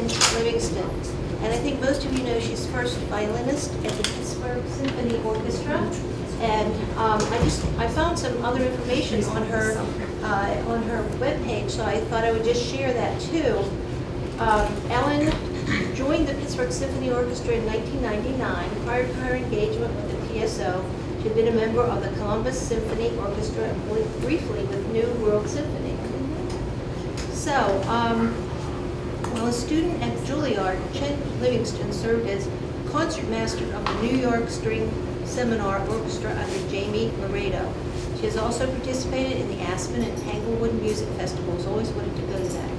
Chen Livingston. And I think most of you know she's first violinist at the Pittsburgh Symphony Orchestra. And I found some other information on her webpage, so I thought I would just share that too. Ellen joined the Pittsburgh Symphony Orchestra in 1999. Prior to her engagement with the PSO, she had been a member of the Columbus Symphony Orchestra and briefly with New World Symphony. So, while a student at Juilliard, Chen Livingston served as concertmaster of the New York String Seminar Orchestra under Jamie Laredo. She has also participated in the Aspen and Tanglewood Music Festivals. Always wanted to go to that.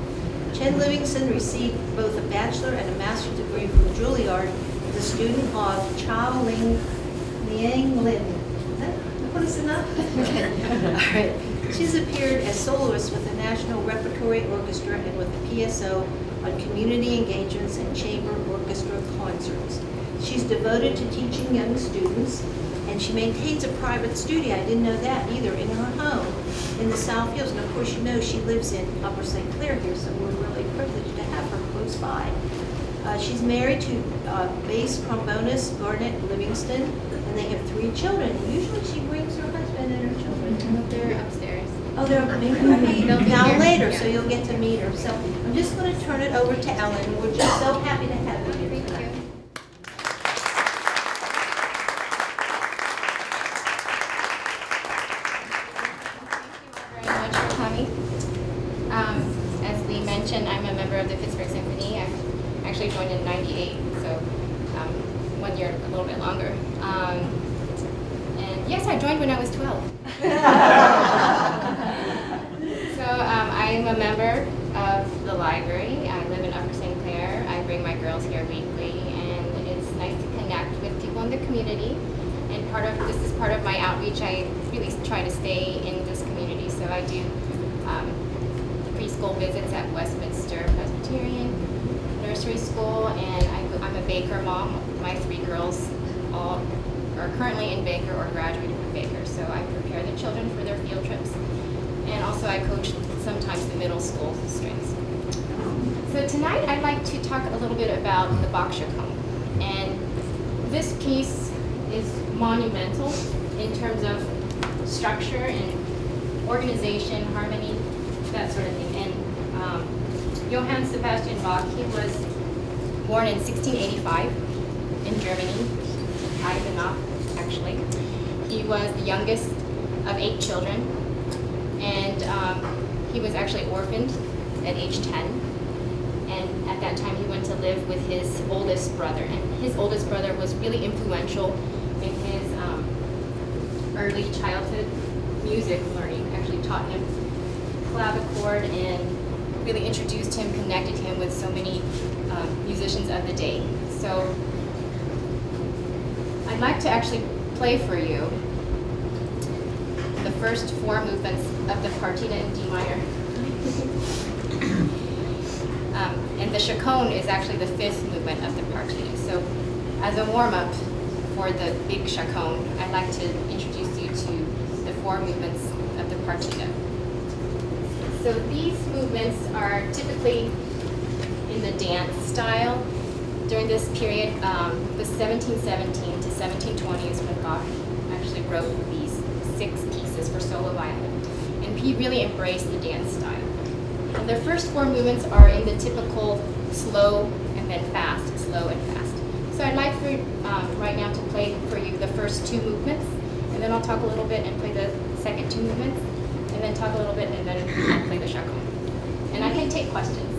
Chen Livingston received both a bachelor and a master's degree from Juilliard as a student of Chao Liang Lin. Is that close enough? All right. She's appeared as soloist with the National Repertory Orchestra and with the PSO on community engagements and chamber orchestra concerts. She's devoted to teaching young students, and she maintains a private studio. I didn't know that either, in her home in the South Hills. And of course, you know she lives in Upper St. Clair here, so we're really privileged to have her close by. She's married to bass trombonist Garnet Livingston, and they have 3 children. Usually she brings her husband and her children. They're upstairs. Oh, they're maybe now here. later, Yeah. so you'll get to meet her. So I'm just going to turn it over to Ellen. We're just so happy to have you here Thank tonight. you. Thank you very much for coming. As Lee mentioned, I'm a member of the Pittsburgh Symphony. I actually joined in '98, so 1 year, a little bit longer. And yes, I joined when I was 12. So I'm a member of the library. I live in Upper St. Clair. I bring my girls here weekly, and it's nice to connect with people in the community. And this is part of my outreach. I really try to stay in this community, so I do preschool visits at Westminster Presbyterian Nursery School, and I'm a Baker mom. My 3 girls all are currently in Baker or graduated from Baker, so I prepare the children for their field trips. And also I coach sometimes the middle school strings. So tonight I'd like to talk a little bit about the Bach chaconne. And this piece is monumental in terms of structure and organization, harmony, that sort of thing. And Johann Sebastian Bach, he was born in 1685 in Germany, Eisenach, actually. He was the youngest of 8 children, and he was actually orphaned at age 10. And at that time, he went to live with his oldest brother. And his oldest brother was really influential in his early childhood music learning. Actually taught him clavichord and really introduced him, connected him with so many musicians of the day. So I'd like to actually play for you the first 4 movements of the partita in D minor. And the chaconne is actually the 5th movement of the partita. So as a warm-up for the big chaconne, I'd like to introduce you to the 4 movements of the partita. So these movements are typically in the dance style. During this period, the 1717 to 1720 is when Bach actually wrote these 6 pieces for solo violin. And he really embraced the dance style. And the first 4 movements are in the typical slow and then fast, slow and fast. So I'd like for right now to play for you the first 2 movements, and then I'll talk a little bit and play the second 2 movements, and then talk a little bit and then I'll play the chaconne. And I can take questions.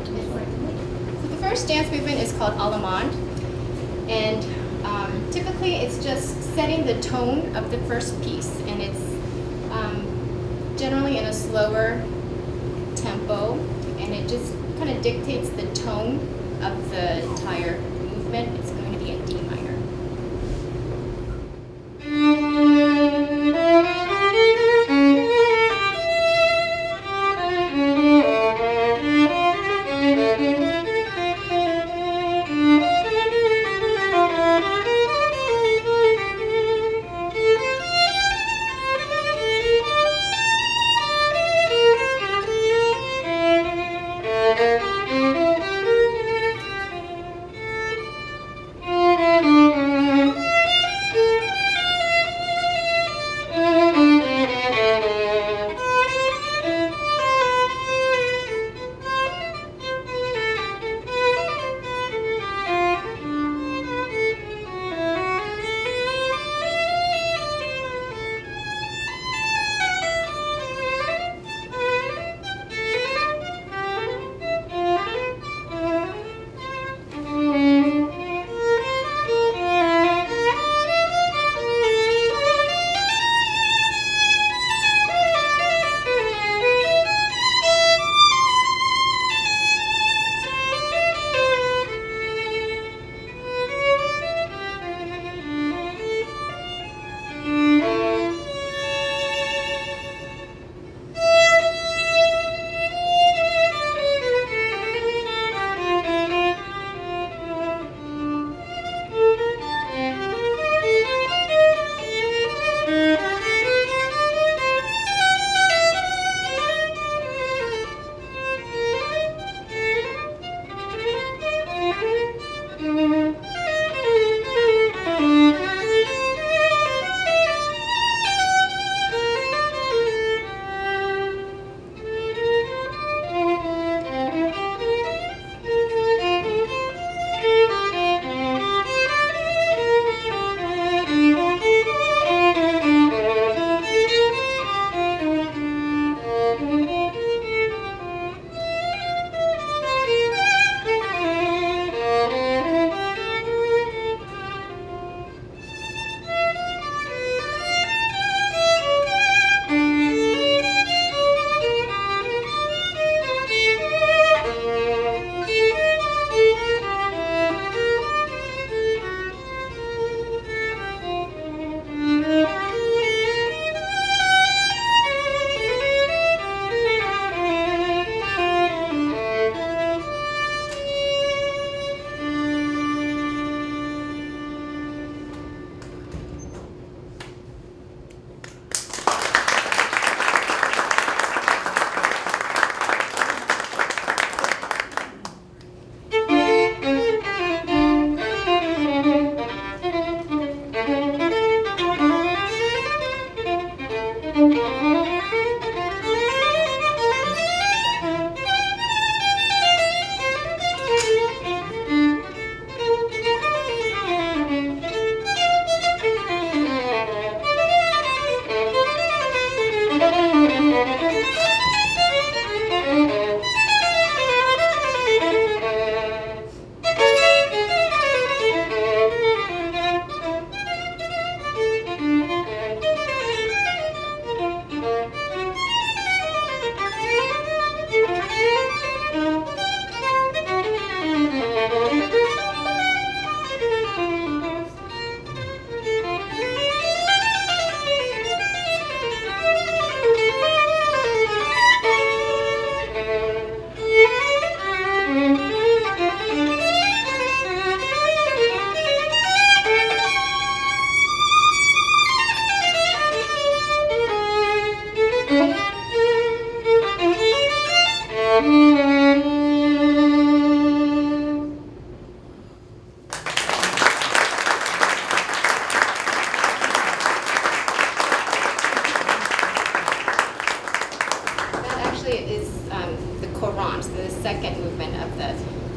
So the first dance movement is called Allemande, and typically it's just setting the tone of the first piece, and it's generally in a slower tempo, and it just kind of dictates the tone of the entire movement. It's going to be in D minor.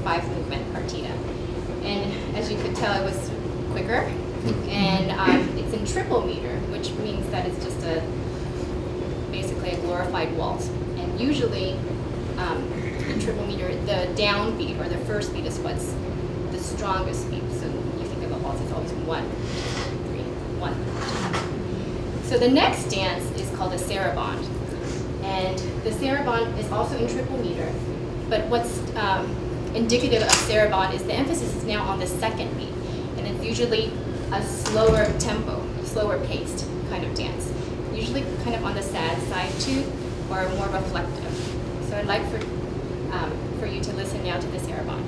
5-movement partita. And as you could tell, it was quicker, and it's in triple meter, which means that it's just basically a glorified waltz. And usually, in triple meter, the downbeat or the first beat is what's the strongest beat. So you think of a waltz, it's always 1, 3, 1, 2. So the next dance is called a saraband, and the saraband is also in triple meter. But what's indicative of saraband is the emphasis is now on the second beat, and it's usually a slower tempo, slower paced kind of dance. Usually kind of on the sad side too, or more reflective. So I'd like for you to listen now to the saraband.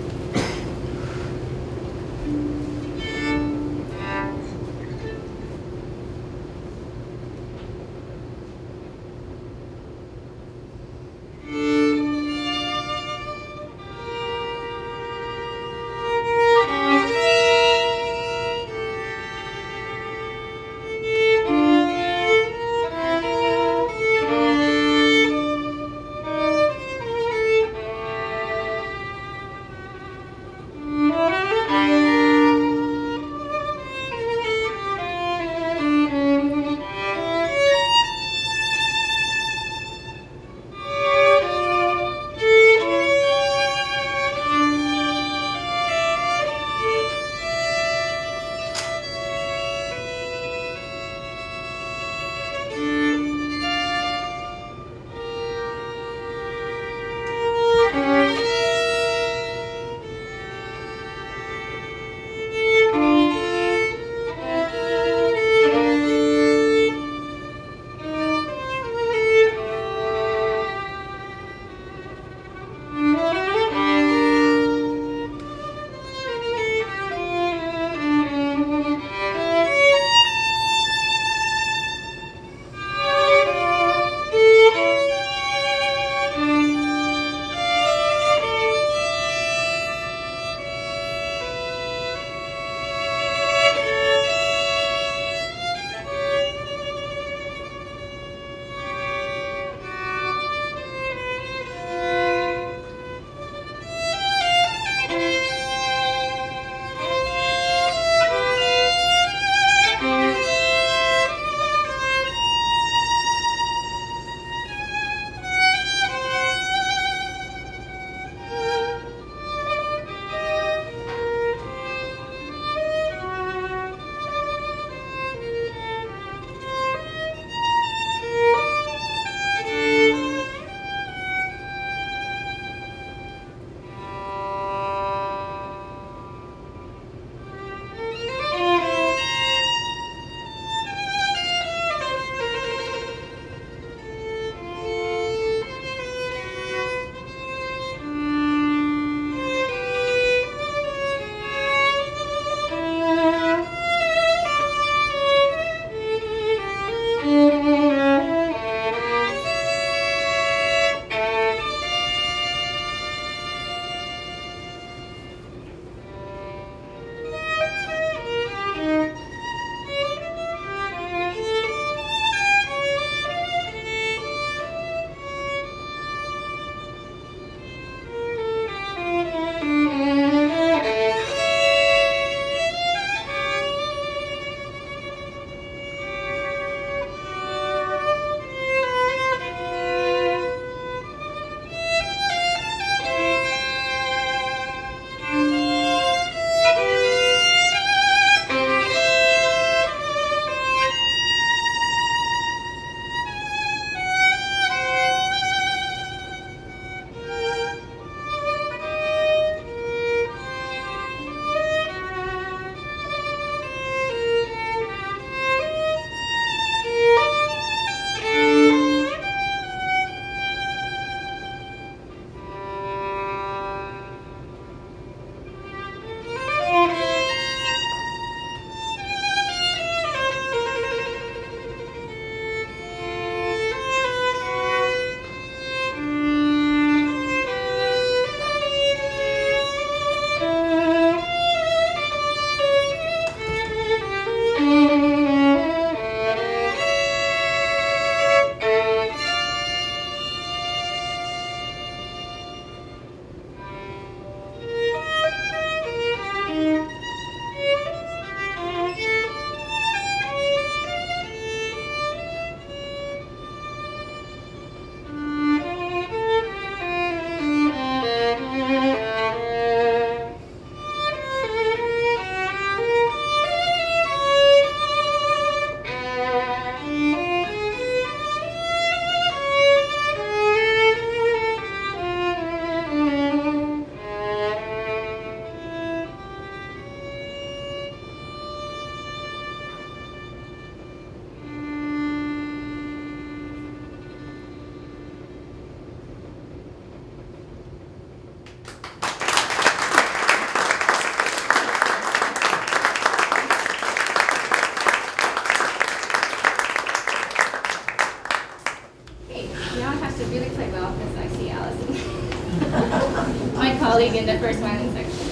first violin section.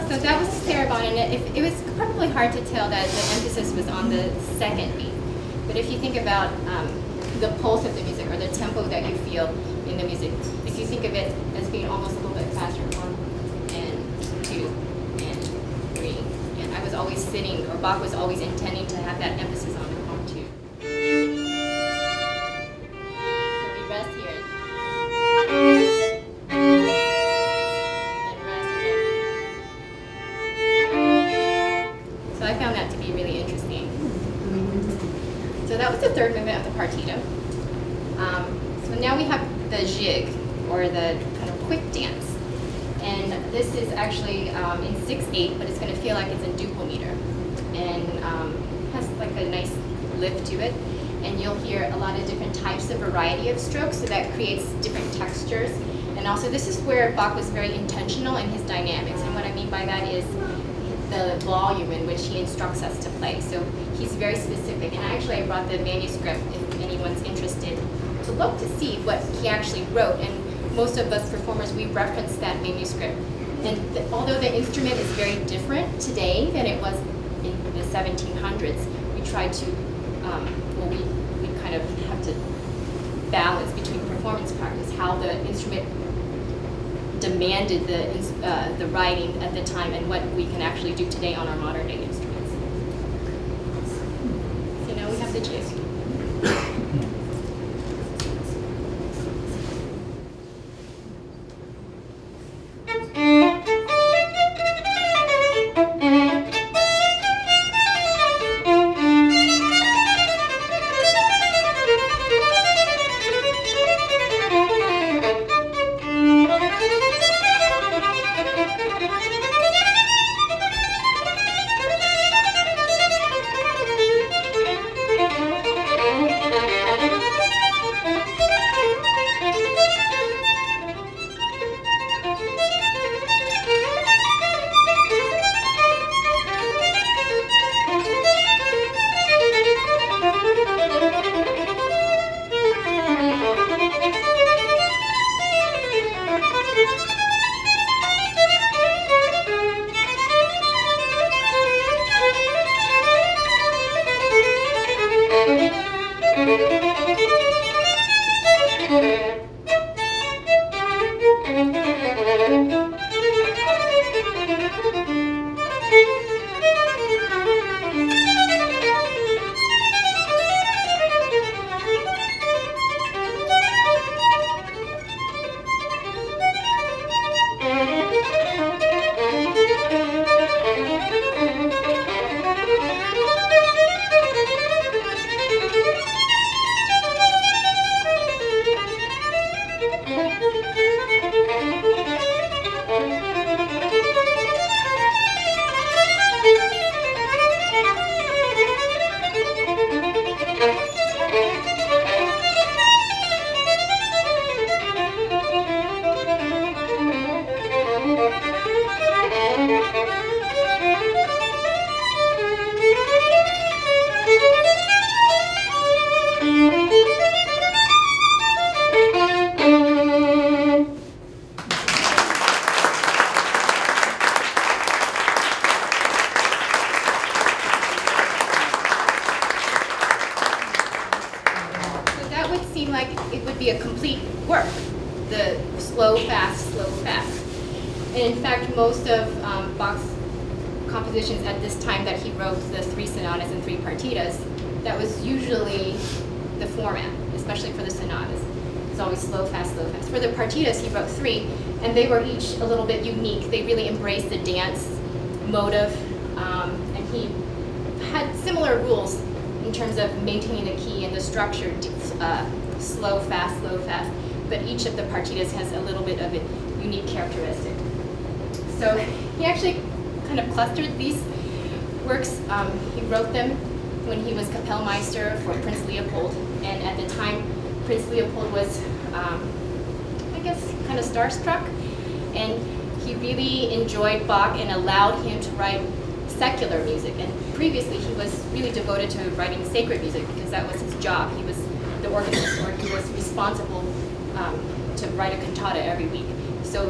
So that was Sarabon, and it was probably hard to tell that the emphasis was on the second beat. But if you think about the pulse of the music or the tempo that you feel in the music, if you think of it as being almost a little bit faster, 1 and 2 and 3, and I was always sitting, or Bach was always intending to have that emphasis on the 1, 2. So we rest here. So I found that to be really interesting. So that was the third movement of the partita. So now we have the jig, or the kind of quick dance. And this is actually in 6/8, but it's going to feel like it's in duple meter. And has like a nice lift to it. And you'll hear a lot of different types of variety of strokes, so that creates different textures. And also this is where Bach was very intentional in his dynamics. And what I mean by that is the volume in which he instructs us to play. So he's very specific. And actually I brought the manuscript if anyone's interested to look to see what he actually wrote. And most of us performers, we reference that manuscript. And although the instrument is very different today than it was in the 1700s, we try to, we kind of have to balance between performance practice, how the instrument demanded the writing at the time and what we can actually do today on our modern day instruments. So now we have the jig. A complete work, the slow, fast, slow, fast. And in fact, most of Bach's compositions at this time that he wrote the 3 sonatas and 3 partitas, that was usually the format, especially for the sonatas. It's always slow, fast, slow, fast. For the partitas, he wrote 3, and they were each a little bit unique. They really embraced the dance motive, and he had similar rules in terms of maintaining the key and the structure, slow, fast, but each of the partitas has a little bit of a unique characteristic. So he actually kind of clustered these works. He wrote them when he was Kapellmeister for Prince Leopold, and at the time Prince Leopold was, I guess, kind of starstruck, and he really enjoyed Bach and allowed him to write secular music. And previously he was really devoted to writing sacred music because that was his job. He was the organist, or he was responsible to to write a cantata every week. So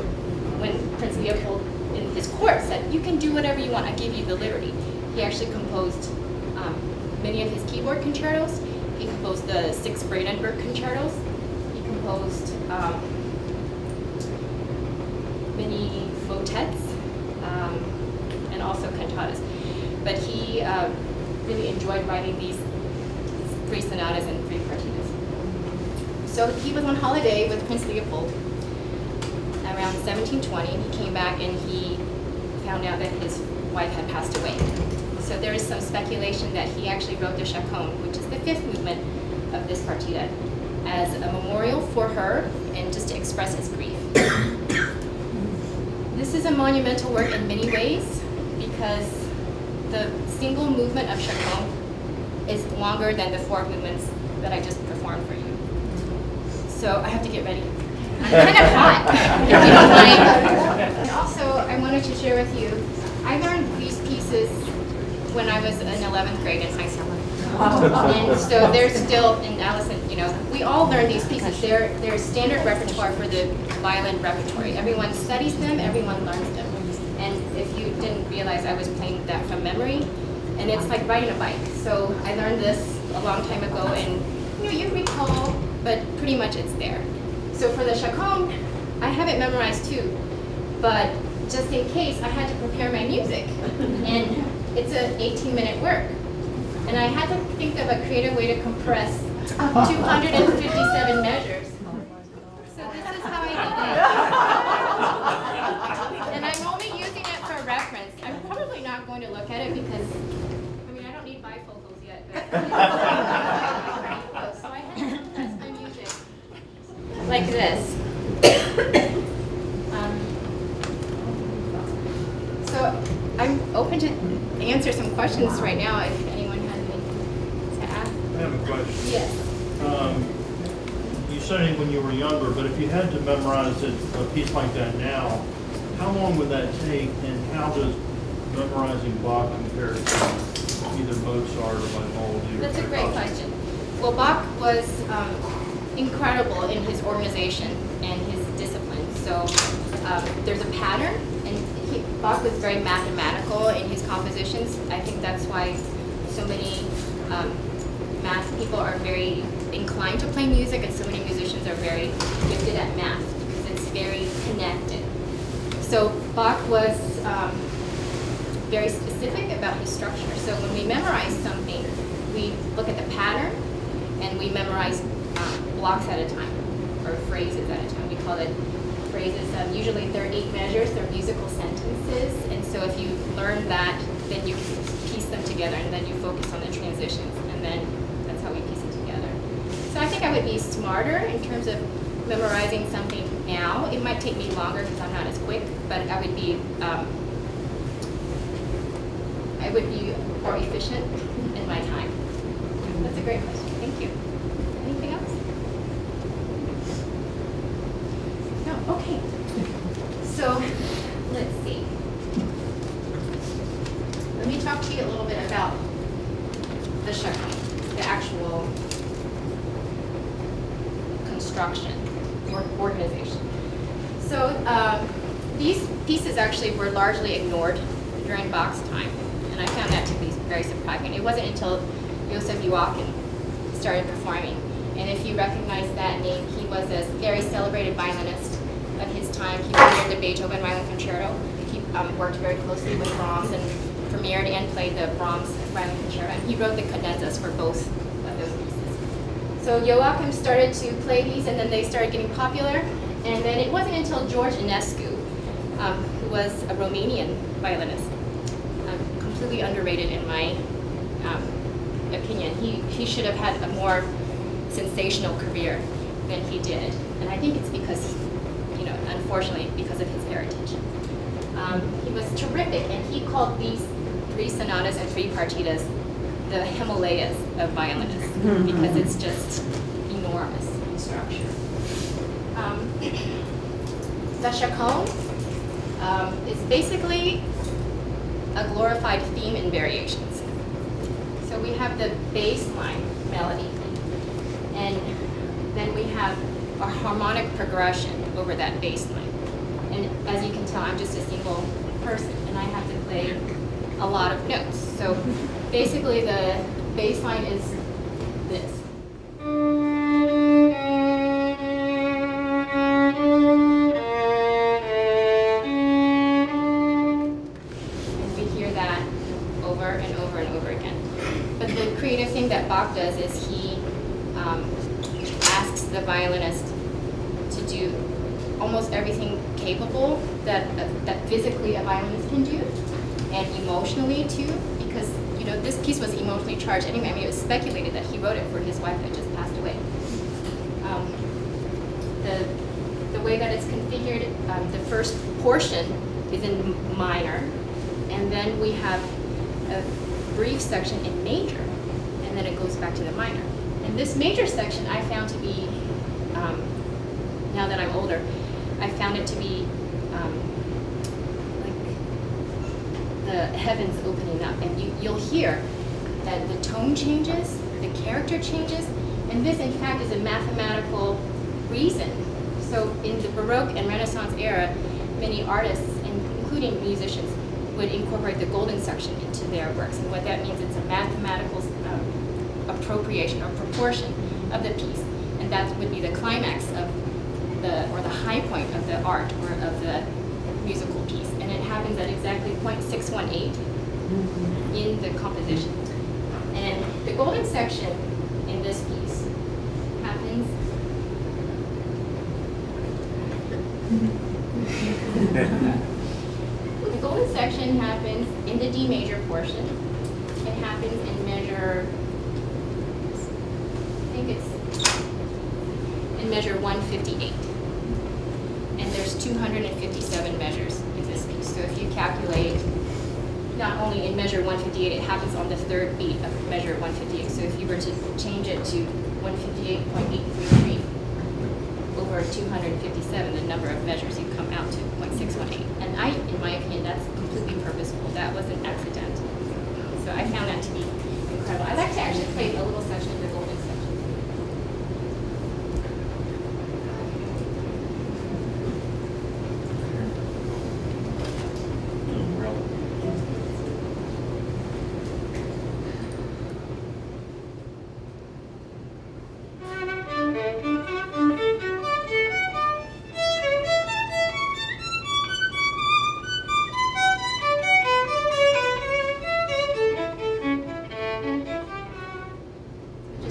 when Prince Leopold in his court said, you can do whatever you want, I give you the liberty, he actually composed many of his keyboard concertos. He composed the 6 Brandenburg concertos. He composed many motets and also cantatas. But he really enjoyed writing these 3 sonatas and 3 partitas. So he was on holiday with Prince Leopold around 1720, and he came back and he found out that his wife had passed away. So there is some speculation that he actually wrote the Chaconne, which is the 5th movement of this partita, as a memorial for her and just to express his grief. This is a monumental work in many ways because the single movement of Chaconne is longer than the 4 movements that I just performed for you. So I have to get ready. I'm kind of hot, if you don't mind. And also, I wanted to share with you, I learned these pieces when I was in 11th grade in high school. And so they're still, and Allison, you know, we all learn these pieces. They're standard repertoire for the violin repertory. Everyone studies them, everyone learns them. And if you didn't realize, I was playing that from memory, and it's like riding a bike. So I learned this a long time ago, and you recall, but pretty much it's there. So for the Chaconne, I have it memorized too, but just in case, I had to prepare my music, and it's an 18-minute work. And I had to think of a creative way to compress 257 measures. So this is how I did it. And I'm only using it for reference. I'm probably not going to look at it because, I mean, I don't need bifocals yet, but so I had to compress my music like this. So I'm open to answer some questions right now if anyone has any to ask. I have a question. Yes. You said it when you were younger, but if you had to memorize a piece like that now, how long would that take, and how does memorizing Bach compare to either Mozart or Vivaldi? That's a great question. Well, Bach was incredible in his organization and his discipline. So there's a pattern, and Bach was very mathematical in his compositions. I think that's why so many math people are very inclined to play music, and so many musicians are very gifted at math because it's very connected. So Bach was very specific about his structure. So when we memorize something, we look at the pattern and we memorize blocks at a time, or phrases at a time. We call it phrases. Usually they're 8 measures, they're musical sentences, and so if you learn that, then you can piece them together, and then you focus on the transitions, and then that's how we piece it together. So I think I would be smarter in terms of memorizing something now. It might take me longer because I'm not as quick, but I would be more efficient in my time. That's a great question. Thank you. Anything else? No? Okay. So, let's see. Let me talk to you a little bit about the Chaconne, the actual construction or organization. So, these pieces actually were largely ignored during Bach's time, and I found that to be very surprising. It wasn't until Joseph Joachim started performing, and if you recognize that name, he was a very celebrated violinist of his time. He premiered the Beethoven Violin Concerto. He worked very closely with Brahms and premiered and played the Brahms Violin Concerto, and he wrote the cadenzas for both of those pieces. So Joachim started to play these, and then they started getting popular, and then it wasn't until George Enescu, who was a Romanian violinist, completely underrated in my opinion. He should have had a more sensational career than he did, and I think it's because, unfortunately, because of his heritage. He was terrific, and he called these 3 sonatas and 3 partitas the Himalayas of violinists because it's just enormous in structure. The Chaconne is basically a glorified theme in variations. So we have the bass line melody, and then we have a harmonic progression over that bass line. And as you can tell, I'm just a single person, and I have to play a lot of notes. So basically the bass line is this. And we hear that over and over and over again. But the creative thing that Bach does is he asks the violinist to do almost everything capable that physically a violinist can do, and emotionally too, because this piece was emotionally charged anyway. I mean, it was speculated that he wrote it for his wife that just passed away. The way that it's configured, the first portion is in minor, and then we have a brief section in major, and then it goes back to the minor. And this major section I found to be, now that I'm older, I found it to be like the heavens opening up, and you'll hear that the tone changes, the character changes, and this in fact is a mathematical reason. So in the Baroque and Renaissance era, many artists, including musicians, would incorporate the golden section into their works, and what that means, it's a mathematical appropriation or proportion of the piece, and that would be the climax of the high point of the art or of the musical piece, and it happens at exactly 0.618 in the composition. And the golden section in this piece happens the golden section happens in the D major portion. It happens in measure, I think it's in measure 158. And there's 257 measures in this piece. So if you calculate, not only in measure 158, it happens on the third beat of measure 158. So if you were to change it to 158.833 over 257, the number of measures, you come out to 0.618. And in my opinion, that's completely purposeful. That wasn't accidental. So I found that to be incredible. I'd like to actually play a little section of the golden section.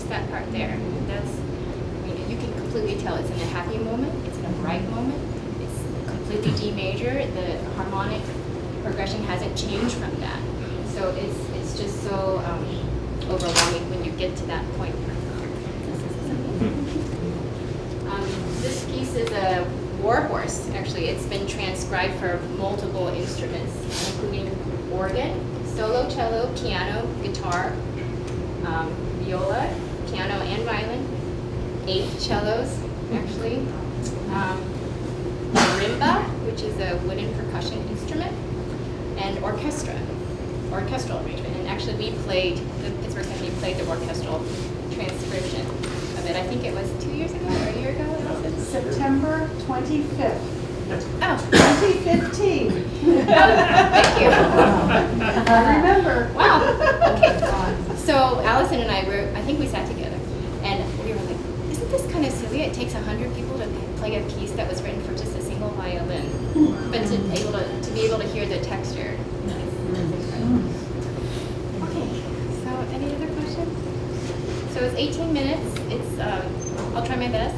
That part there. That's, you can completely tell it's in a happy moment, it's in a bright moment, it's completely D major, the harmonic progression hasn't changed from that. So it's just so overwhelming when you get to that point. This piece is a warhorse, actually. It's been transcribed for multiple instruments, including organ, solo cello, piano, guitar, viola, piano and violin, 8 cellos, actually, marimba, which is a wooden percussion instrument, and orchestral arrangement. And actually we played, the Pittsburgh Symphony played the orchestral transcription of it. I think it was 2 years ago or a year ago? September 25th. Oh. 2015. Oh, thank you. I remember. Wow, okay. So Allison and I were, I think we sat together, and we were like, isn't this kind of silly? It takes 100 people to play a piece that was written for just a single violin, but to be able to hear the texture. Okay, so any other questions? So it's 18 minutes. It's, I'll try my best.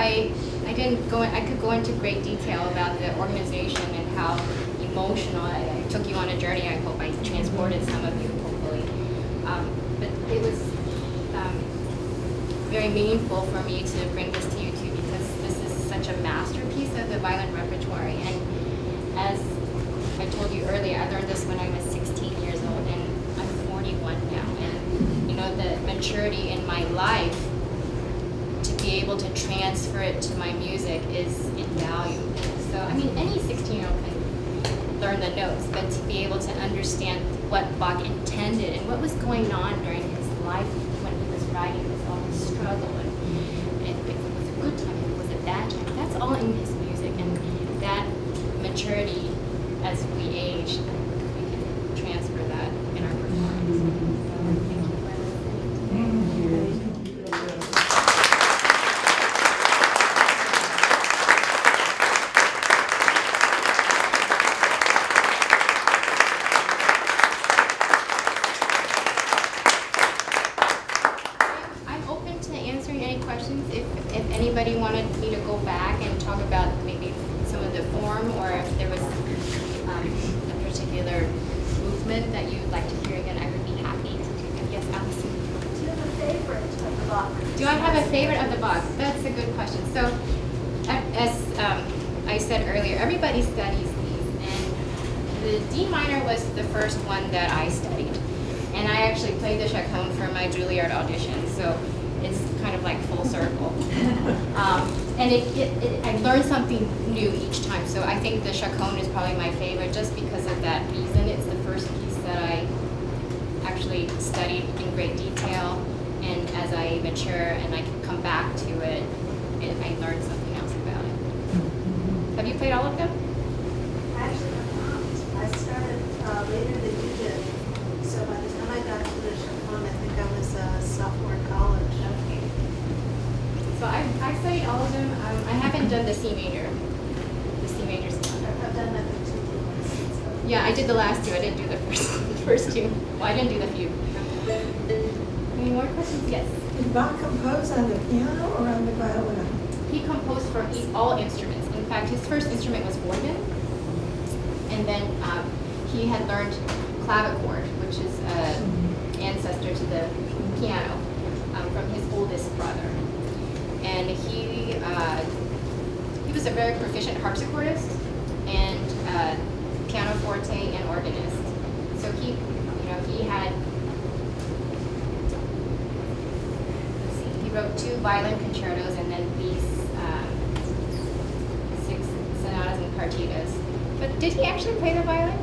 I didn't go in, I could go into great detail about the organization and how emotional I took you on a journey. I hope I transported some of you, hopefully. But it was very meaningful for me to bring this to you too, because this is such a masterpiece of the violin repertoire. And as I told you earlier, I learned this when I was 16 years old, and I'm 41 now. And you know, the maturity in my life to be able to transfer it to my music is invaluable. So, I mean, any 16-year-old can learn the notes, but to be able to understand what Bach intended and what was going on during his life when he was writing this, all the struggle, and if it was a good time, if it was a bad time, that's all in his music. And that maturity, as we age, we can transfer that in our performance. So, thank you for listening. I'm open to answering any questions. If anybody wanted me to go back and talk about maybe some of the form, or if there was a particular movement that you'd like to hear again, I would be happy to do that. Yes, Allison. Do you have a favorite of the Bach? Do I have a favorite of the Bach? That's a good question. So, as I said earlier, everybody studies these, and the D minor was the first one that I studied. And I actually played the chaconne for my Juilliard audition, so it's kind of like full circle. And I learned something new each time, so I think the chaconne is probably my favorite just because of that reason. It's the first piece that I actually studied in great detail, and as I mature and I can come back to it, I learned something else about it. Have you played all of them? Actually, I'm not. I started later than you did. So by the time I got to the chaconne, I think I was a sophomore in college. Okay. So I studied all of them. I haven't done the C major. The C major stuff. I've done that for 2 years. So. Yeah, I did the last two. I didn't do the first two. Well, I didn't do the few. Any more questions? Yes. Did Bach compose on the piano or on the violin? He composed for all instruments. In fact, his first instrument was organ, and then he had learned clavichord, which is an ancestor to the piano, from his oldest brother. And he was a very proficient harpsichordist and pianoforte and organist. So he had, let's see, he wrote 2 violin concertos and then these 6 sonatas and partitas. But did he actually play the violin?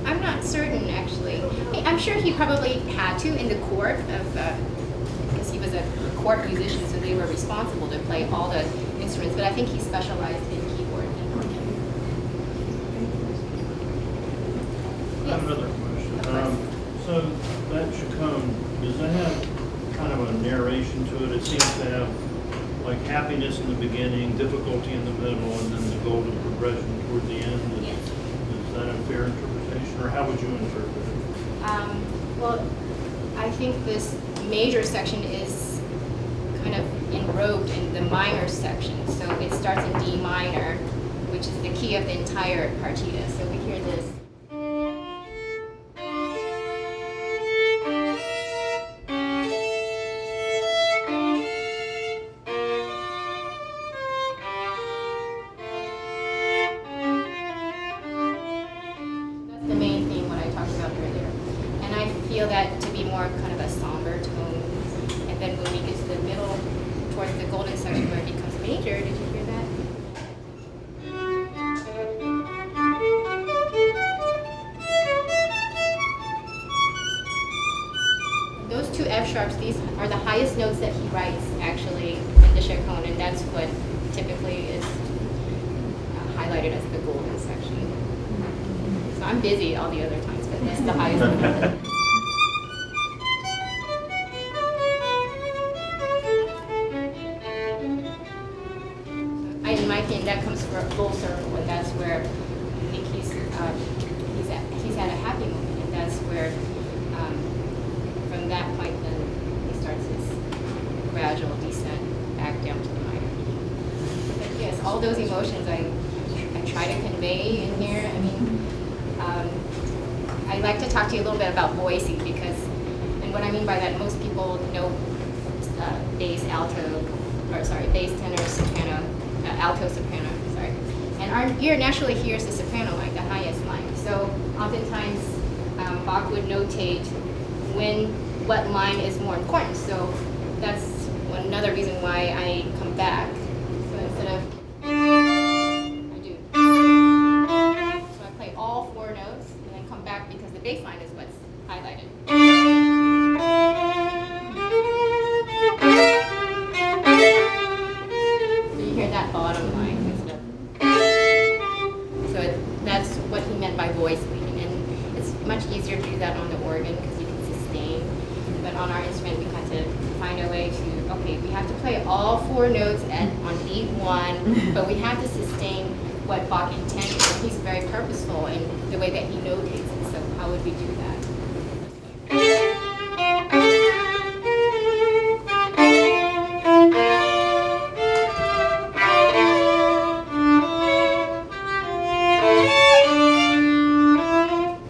I'm not certain, actually. I'm sure he probably had to in the court because he was a court musician, so they were responsible to play all the instruments. But I think he specialized in keyboard and organ. I have another question. So that chaconne, does that have kind of a narration to it? It seems to have like happiness in the beginning, difficulty in the middle, and then the golden progression toward the end. Yes. Is that a fair interpretation, or how would you interpret it? Well, I think this major section is kind of enrobed in the minor section. So it starts in D minor, which is the key of the entire partita. So we hear this. That's the main theme, what I talked about earlier. And I feel that to be more kind of a somber tone. And then when we get to the middle, towards the golden section where it becomes major, did you hear that? Those 2 F sharps, these are the highest notes that he writes actually in the chaconne, and that's what typically is highlighted as the golden section. So I'm busy all the other times, but this is the highest note. In my opinion, that comes for a full circle, and that's where I think he's at a happy moment, and that's where from that point then he starts his gradual descent back down to the minor. all those emotions I try to convey in here. I mean, I'd like to talk to you a little bit about voicing because, and what I mean by that, most people know bass, bass, tenor, soprano, alto, soprano, sorry. And our ear naturally hears the soprano line, the highest line. So oftentimes Bach would notate what line is more important. So that's another reason why I come back. So instead of, I do. So I play all 4 notes and then come back because the bass line is what's highlighted. So you hear that bottom line instead of. So that's what he meant by voice leading. And it's much easier to do that on the organ because you can sustain. But on our instrument, we had to find a way to, okay, we have to play all 4 notes on beat 1, but we have to sustain what Bach intended. And he's very purposeful in the way that he notates it. So how would we do that?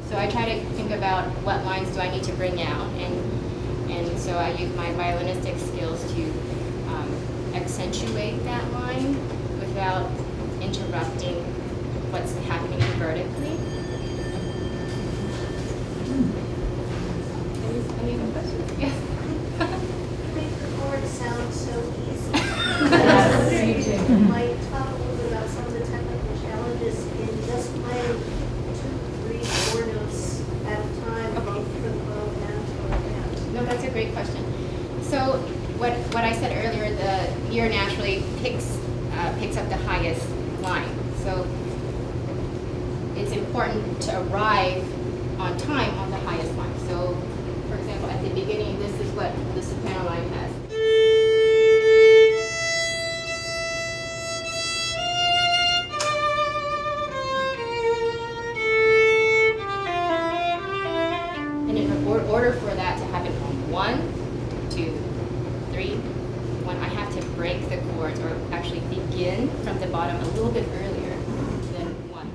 So I try to think about what lines do I need to bring out, and so I use my violinistic skills to accentuate that line without interrupting what's happening vertically. Any other questions? Yes. Make the chords sound so easy. Yes, You me too. might talk a little bit about some of the technical challenges in just playing 2, 3, 4 notes at a time, both for the bow and for the hand. No, that's a great question. So what I said earlier, the ear naturally picks up the highest line. So it's important to arrive on time on the highest line. So for example, at the beginning, this is what the soprano line has. And in order for that to happen on 1, 2, 3, 1, I have to break the chords or actually begin from the bottom a little bit earlier than 1.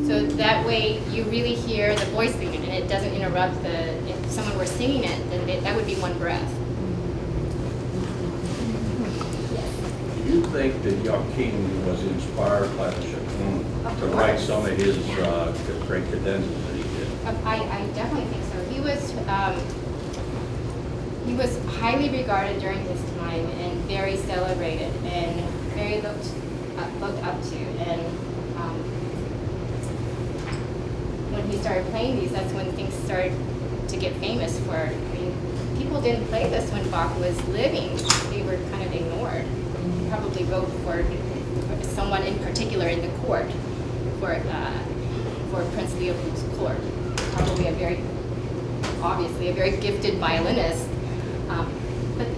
So that way you really hear the voice leading and it doesn't interrupt if someone were singing it, then that would be one breath. Do you think that Joachim was inspired by the Chacon to write some of his great cadenzas that he did? I definitely think so. He was highly regarded during his time and very celebrated and very looked up to. And when he started playing these, that's when things started to get famous for. I mean, people didn't play this when Bach was living. They were kind of ignored. He probably wrote for someone in particular in the court, for Prince Leopold's court. Probably obviously a very gifted violinist. But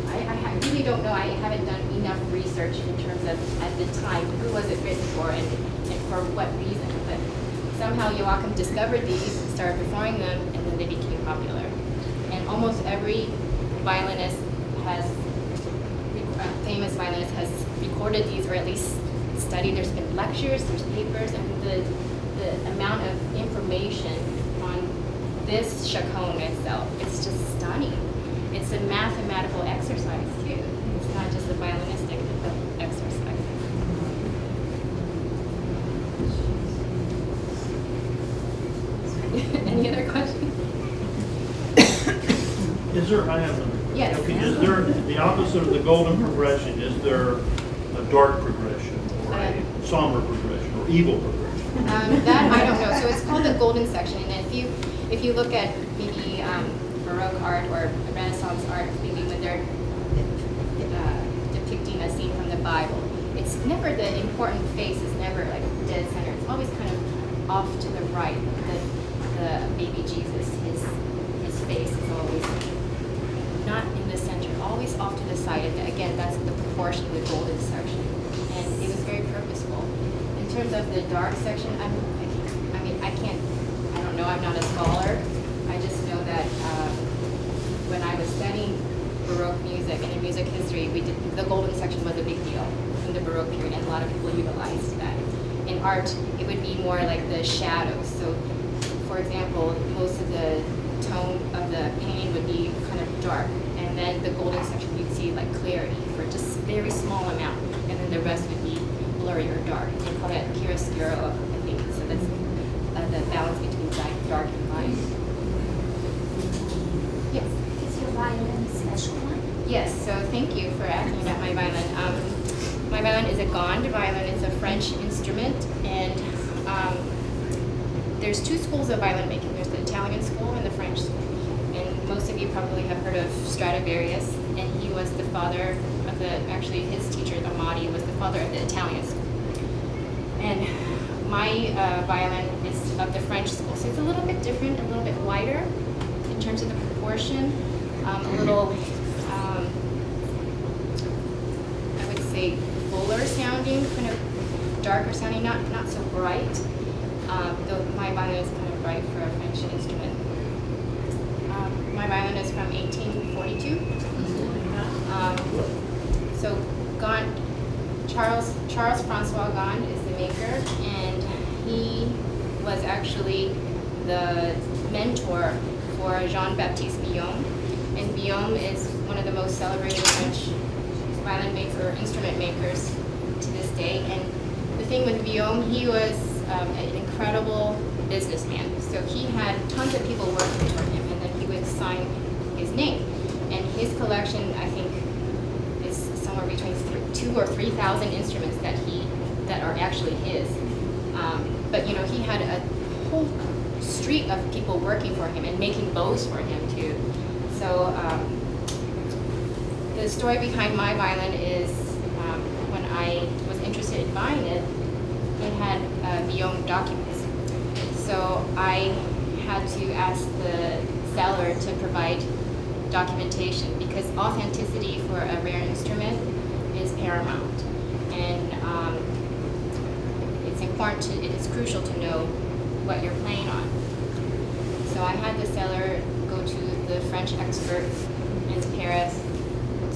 I really don't know. I haven't done enough research in terms of, at the time, who was it written for and for what reason. But somehow Joachim discovered these, started performing them, and then they became popular. And almost every violinist famous violinist has recorded these, or at least studied. There's been lectures, there's papers, and the amount of information on this chaconne itself, it's just stunning. It's a mathematical exercise too. It's not just a violistic exercise. Any other questions? Is there, I have another question. Yes. Okay, is there, the opposite of the golden progression, is there a dark progression or a somber progression or evil progression? That I don't know. So it's called the golden section. And if you look at maybe Baroque art or Renaissance art, maybe when they're depicting a scene from the Bible, it's never the important important face is never like dead center. It's always kind of off to the right. The baby Jesus, his face is always not in the center, always off to the side. And again, that's the proportion of the golden section. And it was very purposeful. In terms of the dark section, I don't know, I'm not a scholar. I just know that when I was studying Baroque music and in music history, the golden section was a big deal in the Baroque period, and a lot of people utilized that. In art, it would be more like the shadows. So, for example, most of the tone of the painting would be kind of dark, and then the golden section you'd see like clarity for just very small amount, and then the rest would be blurry or dark. They call that chiaroscuro, I think. So that's the balance between dark and light. Yes. Is your violin a special one? Yes, so thank you for asking about my violin. My violin is a gond violin. It's a French instrument, and there's two schools of violin making. There's the Italian school and the French school. And most of you probably have heard of Stradivarius, and he was the father of actually his teacher, Amati, was the father of the Italian school. And my violin is of the French school, so it's a little bit different, a little bit wider in terms of the proportion, a little, I would say, fuller sounding, kind of darker sounding, not so bright. Though my violin is kind of bright for a French instrument. My violin is from 1842. So Charles Francois Gond is the maker, and he was actually the mentor for Jean-Baptiste Guillaume. And Guillaume is one of the most celebrated French violin maker, instrument makers to this day. And the thing with Guillaume, he was an incredible businessman. So he had tons of people working for him, and then he would sign his name. And his collection, I think, is somewhere between 2,000 or 3,000 instruments that are actually his. But you know, he had a whole street of people working for him and making bows for him too. So the story behind my violin is when I was interested in buying it, it had Guillaume documents. So I had to ask the seller to provide documentation, because authenticity for a rare instrument is paramount. And it's important it is crucial to know what you're playing on. So I had the seller go to the French expert in Paris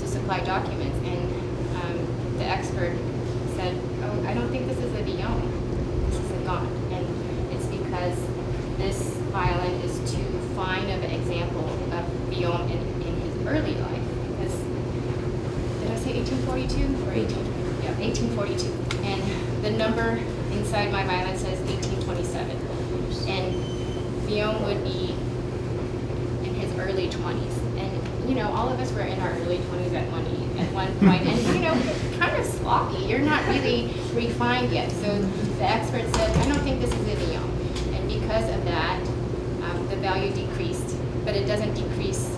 to supply documents, and the expert said, "Oh, I don't think this is a Guillaume. This is a Gond." And it's because this violin is too fine of an example of Guillaume in his early life. Because, did I say 1842 or 1820? Yeah, 1842. And the number inside my violin says 1827. And Guillaume would be in his early 20s. And, you know, all of us were in our early 20s at one point. And, you know, kind of sloppy. You're not really refined yet. So the expert said, "I don't think this is a Guillaume." And because of that, the value decreased. But it doesn't decrease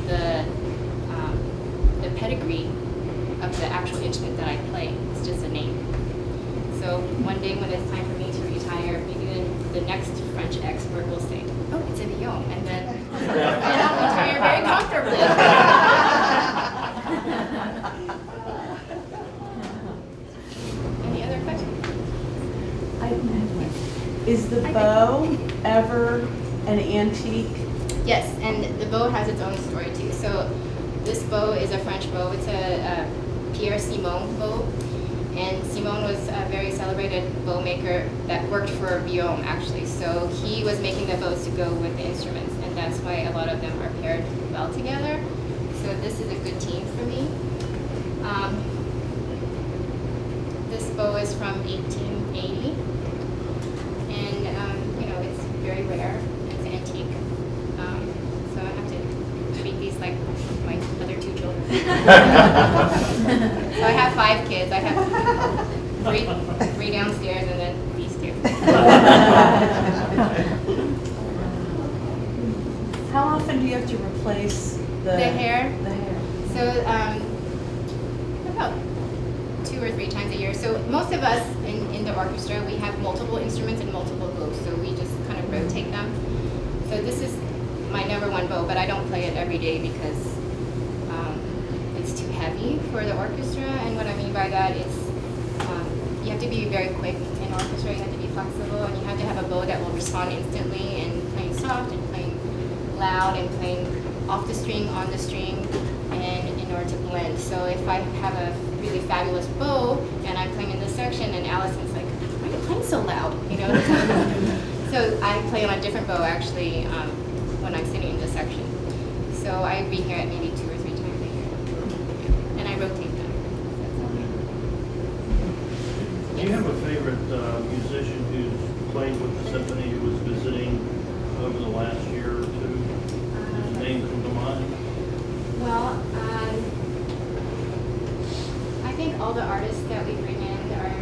the pedigree of the actual instrument that I play. It's just a name. So one day when it's time for me to retire, maybe the next French expert will say, "Oh, it's a Guillaume," and then I'll retire very comfortably. Any other questions? Is the bow ever an antique? Yes, and the bow has its own story too. So this bow is a French bow. It's a Pierre Simon bow. And Simon was a very celebrated bow maker that worked for Guillaume, actually. So he was making the bows to go with the instruments, and that's why a lot of them are paired well together. So this is a good team for me. This bow is from 1880, and you know, it's very rare. It's antique. So I have to treat these like my other two children. So I have 5 kids. I have three downstairs and then these 2. How often do you have to replace the The hair? The hair. So about 2 2 or 3 times a year. So most of us in the orchestra, we have multiple instruments and multiple bows, so we just kind of rotate them. So this is my #1 bow, but I don't play it every day because it's too heavy for the orchestra. And what I mean by that is you have to be very quick in orchestra, you have to be flexible, and you have to have a bow that will respond instantly, and playing soft and playing loud and playing off the string, on the string, and in order to blend. So if I have a really fabulous bow and I'm playing in this section and Allison's like, why are you playing so loud? You know? So I play on a different bow actually when I'm sitting in this section. So I rehear it maybe 2 or 3 times a year. And I rotate them. Do you have a favorite musician who's played with the symphony who was visiting over the last year or two? Does a name come to mind? Well, I think all the artists that we bring in are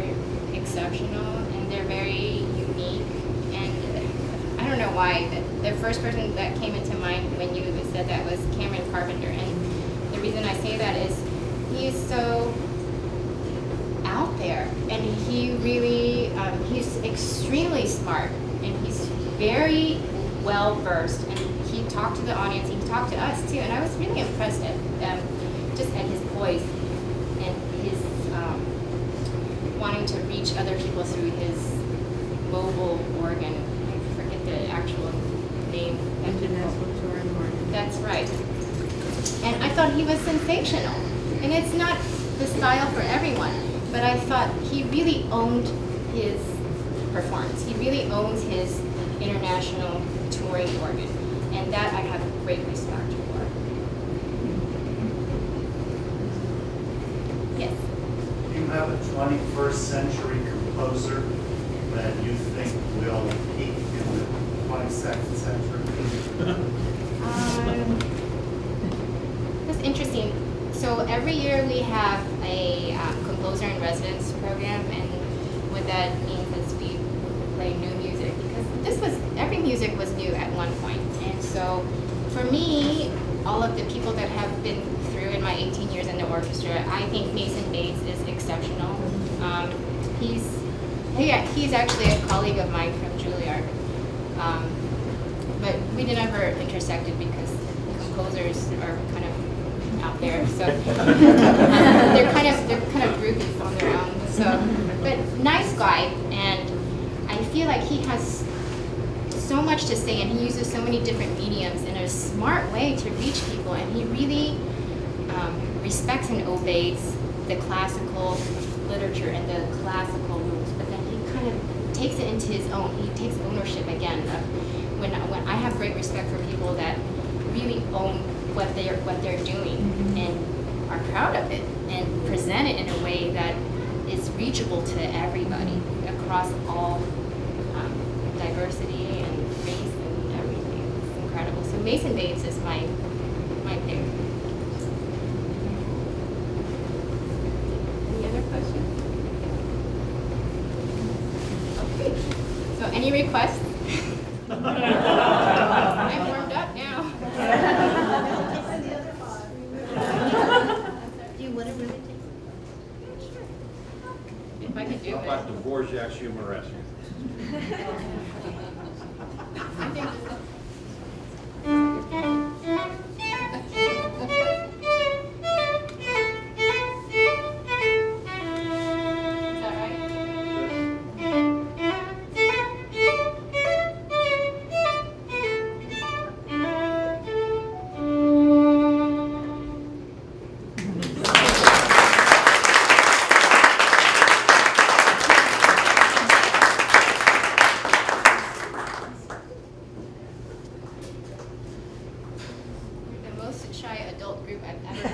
exceptional and they're very unique. And I don't know why, but the first person that came into mind when you said that was Cameron Carpenter. And the reason I say that is he is so out there, and he really, he's extremely smart, and he's very well versed, and he talked to the audience, he talked to us too, and I was really impressed at just at his voice and his wanting to reach other people through his mobile organ. I forget the actual name. International touring organ. That's right. And I thought he was sensational, and it's not the style for everyone. But I thought he really owned his performance. He really owns his international touring organ. And that I have great respect for. Yes? Do you have a 21st century composer that you think will peak in the 22nd century? That's interesting. So every year we have a composer in residence program, and what that means is we play new music, because every music was new at one point. And so for me, all of the people that have been through in my 18 years in the orchestra, I think Mason Bates is exceptional. He's actually a colleague of mine from Juilliard, but we never intersected because composers are kind of out there, so they're kind of groupies on their own. So, but nice guy, and I feel like he has so much to say, and he uses so many different mediums in a smart way to reach people, and he really respects and obeys the classical literature and the classical rules, but then he kind of takes it into his own. He takes ownership again. When I have great respect for people that really own what they're doing and are proud of it and present it in a way that is reachable to everybody across all diversity and race and everything. It's incredible. So Mason Bates is my pick. Any other questions? Okay. So any requests? I'm warmed up now. Do you want to really take? If I could do How it. about the Dvorak's Humoresque? Is that right? The most shy adult group I've ever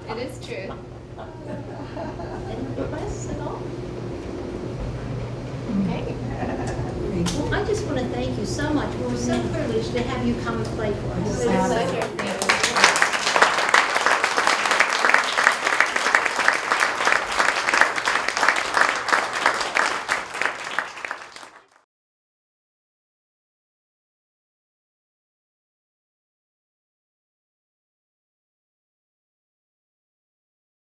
played. It is true. Any requests at all? Okay. Well, I just want to thank you so much. We're so privileged to have you come and play for us. It's a pleasure.